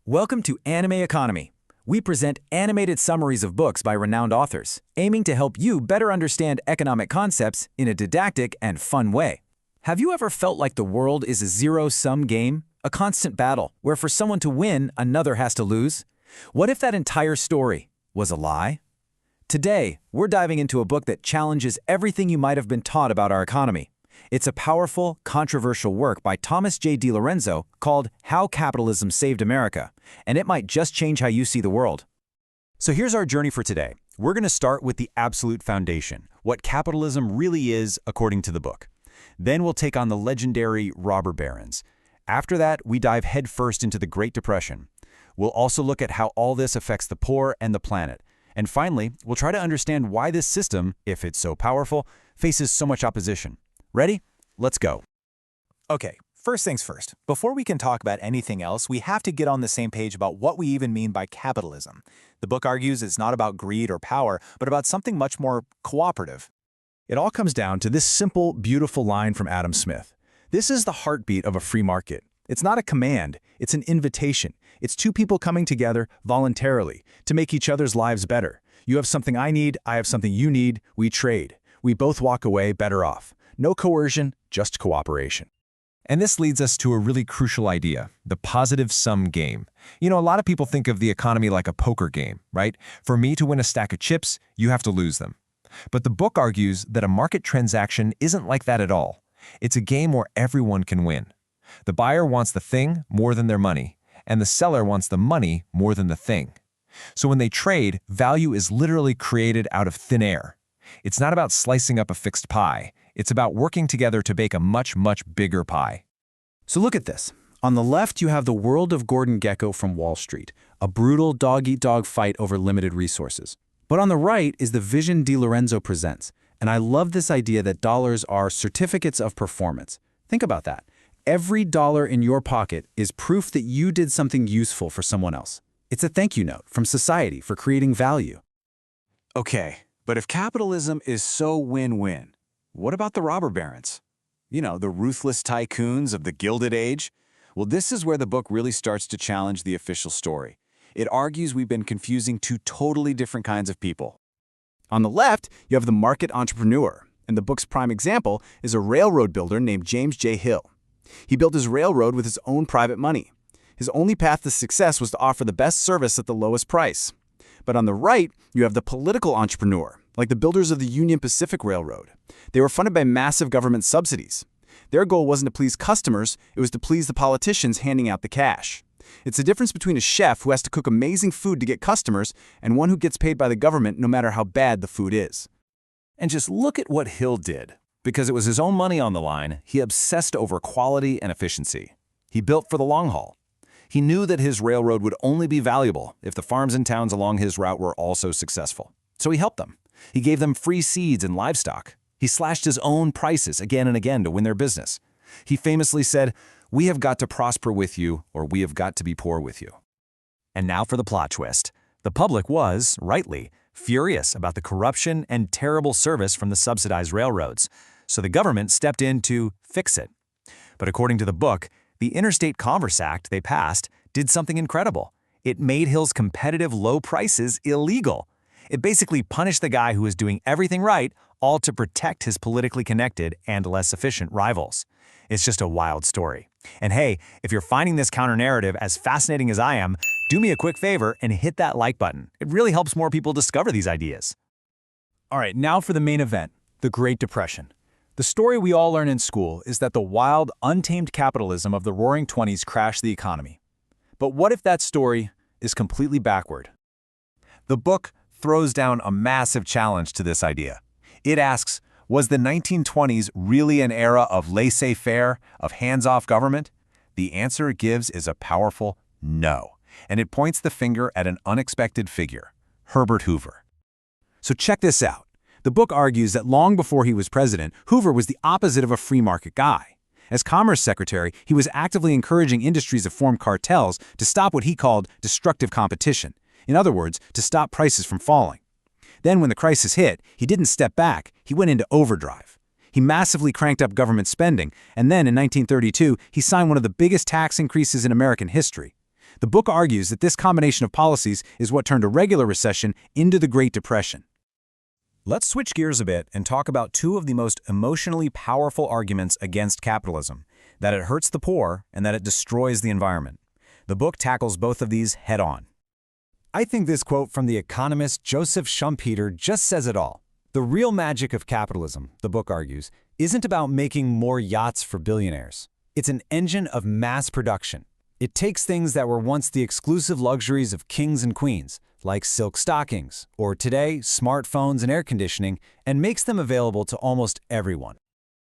Welcome to Animeconomy. We present animated summaries of books by renowned authors, aiming to help you better understand economic concepts in a didactic and fun way. Have you ever felt like the world is a zero-sum game? A constant battle, where for someone to win, another has to lose? What if that entire story was a lie? Today, we're diving into a book that challenges everything you might have been taught about our economy. It's a powerful, controversial work by Thomas DiLorenzo called How Capitalism Saved America, and it might just change how you see the world. So here's our journey for today. We're going to start with the absolute foundation, what capitalism really is according to the book. Then we'll take on the legendary robber barons. After that, we dive headfirst into the Great Depression. We'll also look at how all this affects the poor and the planet. And finally, we'll try to understand why this system, if it's so powerful, faces so much opposition. Ready? Let's go. Okay, first things first. Before we can talk about anything else, we have to get on the same page about what we even mean by capitalism. The book argues it's not about greed or power, but about something much more cooperative. It all comes down to this simple, beautiful line from Adam Smith. This is the heartbeat of a free market. It's not a command, it's an invitation. It's two people coming together voluntarily to make each other's lives better. You have something I need, I have something you need, we trade. We both walk away better off. No coercion, just cooperation. And this leads us to a really crucial idea, the positive-sum game. You know, a lot of people think of the economy like a poker game, right? For me to win a stack of chips, you have to lose them. But the book argues that a market transaction isn't like that at all. It's a game where everyone can win. The buyer wants the thing more than their money, and the seller wants the money more than the thing. So when they trade, value is literally created out of thin air. It's not about slicing up a fixed pie. It's about working together to bake a much, much bigger pie. So look at this. On the left, you have the world of Gordon Gekko from Wall Street, a brutal dog-eat-dog fight over limited resources. But on the right is the vision DiLorenzo presents, and I love this idea that dollars are certificates of performance. Think about that. Every dollar in your pocket is proof that you did something useful for someone else. It's a thank you note from society for creating value. Okay, but if capitalism is so win-win, what about the robber barons? You know, the ruthless tycoons of the Gilded Age? Well, this is where the book really starts to challenge the official story. It argues we've been confusing two totally different kinds of people. On the left, you have the market entrepreneur, and the book's prime example is a railroad builder named James J. Hill. He built his railroad with his own private money. His only path to success was to offer the best service at the lowest price. But on the right, you have the political entrepreneur, like the builders of the Union Pacific Railroad. They were funded by massive government subsidies. Their goal wasn't to please customers, it was to please the politicians handing out the cash. It's the difference between a chef who has to cook amazing food to get customers and one who gets paid by the government no matter how bad the food is. And just look at what Hill did. Because it was his own money on the line, he obsessed over quality and efficiency. He built for the long haul. He knew that his railroad would only be valuable if the farms and towns along his route were also successful. So he helped them. He gave them free seeds and livestock. He slashed his own prices again and again to win their business. He famously said, "We have got to prosper with you, or we have got to be poor with you." And now for the plot twist. The public was, rightly, furious about the corruption and terrible service from the subsidized railroads. So the government stepped in to fix it. But according to the book, the Interstate Commerce Act they passed did something incredible. It made Hill's competitive low prices illegal. It basically punished the guy who was doing everything right, all to protect his politically connected and less efficient rivals. It's just a wild story. And hey, if you're finding this counter-narrative as fascinating as I am, do me a quick favor and hit that like button. It really helps more people discover these ideas. All right, now for the main event, the Great Depression. The story we all learn in school is that the wild, untamed capitalism of the Roaring '20s crashed the economy. But what if that story is completely backward? The book throws down a massive challenge to this idea. It asks, was the 1920s really an era of laissez-faire, of hands-off government? The answer it gives is a powerful no, and it points the finger at an unexpected figure, Herbert Hoover. So check this out. The book argues that long before he was president, Hoover was the opposite of a free market guy. As Commerce Secretary, he was actively encouraging industries to form cartels to stop what he called destructive competition. In other words, to stop prices from falling. Then when the crisis hit, he didn't step back, he went into overdrive. He massively cranked up government spending, and then in 1932, he signed one of the biggest tax increases in American history. The book argues that this combination of policies is what turned a regular recession into the Great Depression. Let's switch gears a bit and talk about two of the most emotionally powerful arguments against capitalism, that it hurts the poor and that it destroys the environment. The book tackles both of these head-on. I think this quote from the economist Joseph Schumpeter just says it all. The real magic of capitalism, the book argues, isn't about making more yachts for billionaires. It's an engine of mass production. It takes things that were once the exclusive luxuries of kings and queens, like silk stockings, or today, smartphones and air conditioning, and makes them available to almost everyone.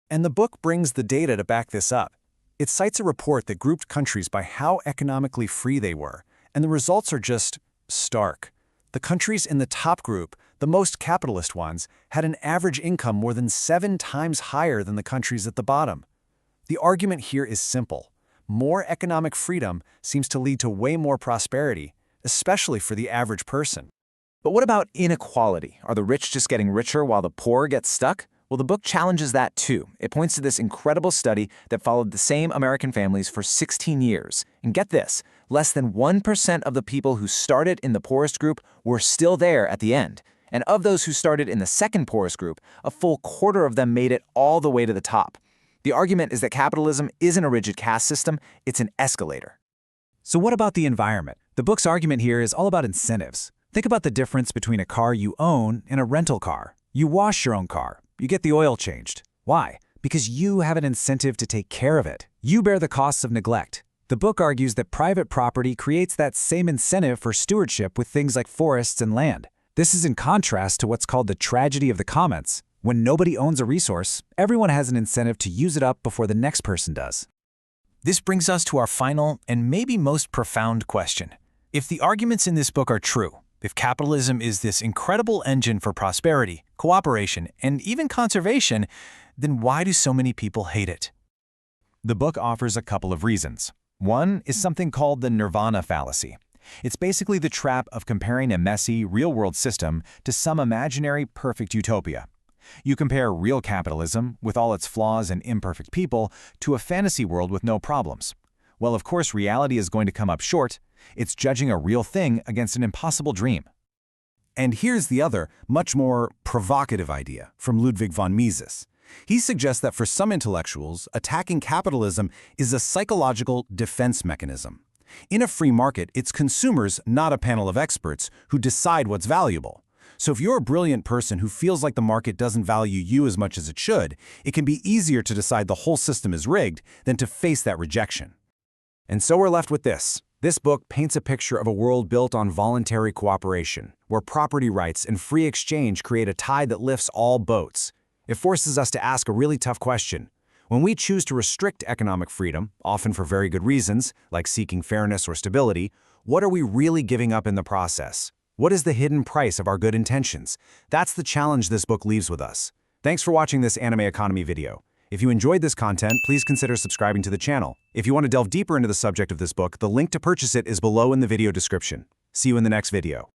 And the book brings the data to back this up. It cites a report that grouped countries by how economically free they were, and the results are just stark. The countries in the top group, the most capitalist ones, had an average income more than 7 times higher than the countries at the bottom. The argument here is simple. More economic freedom seems to lead to way more prosperity, especially for the average person. But what about inequality? Are the rich just getting richer while the poor get stuck? Well, the book challenges that too. It points to this incredible study that followed the same American families for 16 years. And get this, less than 1% of the people who started in the poorest group were still there at the end. And of those who started in the second poorest group, a full quarter of them made it all the way to the top. The argument is that capitalism isn't a rigid caste system, it's an escalator. So what about the environment? The book's argument here is all about incentives. Think about the difference between a car you own and a rental car. You wash your own car. You get the oil changed. Why? Because you have an incentive to take care of it. You bear the costs of neglect. The book argues that private property creates that same incentive for stewardship with things like forests and land. This is in contrast to what's called the tragedy of the commons. When nobody owns a resource, everyone has an incentive to use it up before the next person does. This brings us to our final and maybe most profound question. If the arguments in this book are true, if capitalism is this incredible engine for prosperity, cooperation, and even conservation, then why do so many people hate it? The book offers a couple of reasons. One is something called the nirvana fallacy. It's basically the trap of comparing a messy, real-world system to some imaginary, perfect utopia. You compare real capitalism, with all its flaws and imperfect people, to a fantasy world with no problems. Well, of course, reality is going to come up short. It's judging a real thing against an impossible dream. And here's the other, much more provocative idea from Ludwig von Mises. He suggests that for some intellectuals, attacking capitalism is a psychological defense mechanism. In a free market, it's consumers, not a panel of experts, who decide what's valuable. So if you're a brilliant person who feels like the market doesn't value you as much as it should, it can be easier to decide the whole system is rigged than to face that rejection. And so we're left with this. This book paints a picture of a world built on voluntary cooperation, where property rights and free exchange create a tide that lifts all boats. It forces us to ask a really tough question. When we choose to restrict economic freedom, often for very good reasons, like seeking fairness or stability, what are we really giving up in the process? What is the hidden price of our good intentions? That's the challenge this book leaves with us. Thanks for watching this Animeconomy video. If you enjoyed this content, please consider subscribing to the channel. If you want to delve deeper into the subject of this book, the link to purchase it is below in the video description. See you in the next video.